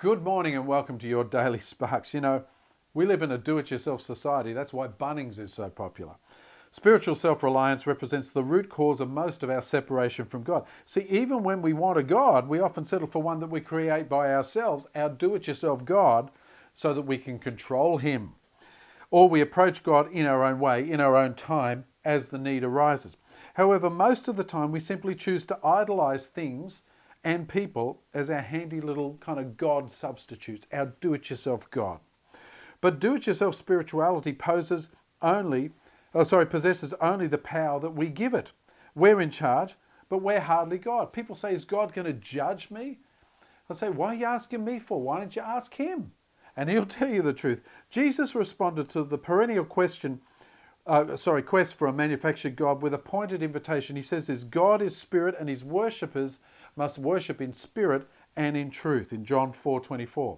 Good morning and welcome to your Daily Sparks. You know, we live in a do-it-yourself society. That's why Bunnings is so popular. Spiritual self-reliance represents the root cause of most of our separation from God. See, even when we want a God, we often settle for one that we create by ourselves, our do-it-yourself God, so that we can control Him. Or we approach God in our own way, in our own time, as the need arises. However, most of the time we simply choose to idolize things and people as our handy little kind of God substitutes, our do-it-yourself God. But do-it-yourself spirituality possesses only the power that we give it. We're in charge, but we're hardly God. People say, is God going to judge me? I say, why are you asking me for? Why don't you ask Him? And He'll tell you the truth. Jesus responded to the perennial quest for a manufactured God with a pointed invitation. He says this: God is spirit and His worshippers must worship in spirit and in truth, in John 4:24.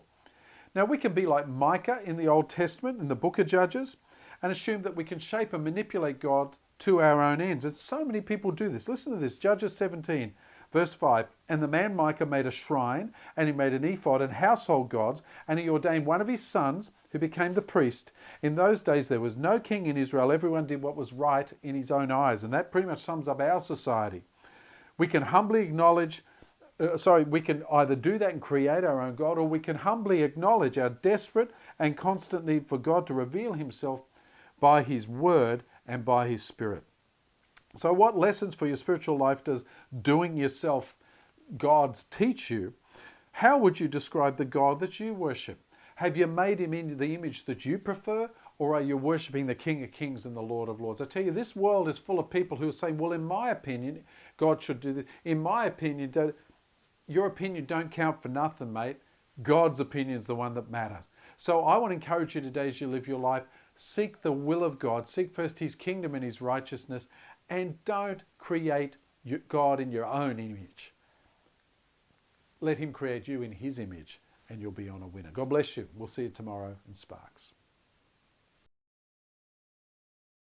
Now we can be like Micah in the Old Testament, in the book of Judges, and assume that we can shape and manipulate God to our own ends. And so many people do this. Listen to this, Judges 17, verse 5. And the man Micah made a shrine, and he made an ephod and household gods, and he ordained one of his sons, who became the priest. In those days there was no king in Israel. Everyone did what was right in his own eyes. And that pretty much sums up our society. We can we can either do that and create our own God, or we can humbly acknowledge our desperate and constant need for God to reveal Himself by His Word and by His Spirit. So what lessons for your spiritual life does doing yourself gods teach you? How would you describe the God that you worship? Have you made Him into the image that you prefer, or are you worshipping the King of Kings and the Lord of Lords? I tell you, this world is full of people who are saying, well, in my opinion, God should do this. In my opinion, your opinion don't count for nothing, mate. God's opinion is the one that matters. So I want to encourage you today as you live your life, seek the will of God. Seek first His kingdom and His righteousness, and don't create God in your own image. Let Him create you in His image, and you'll be on a winner. God bless you. We'll see you tomorrow in Sparks.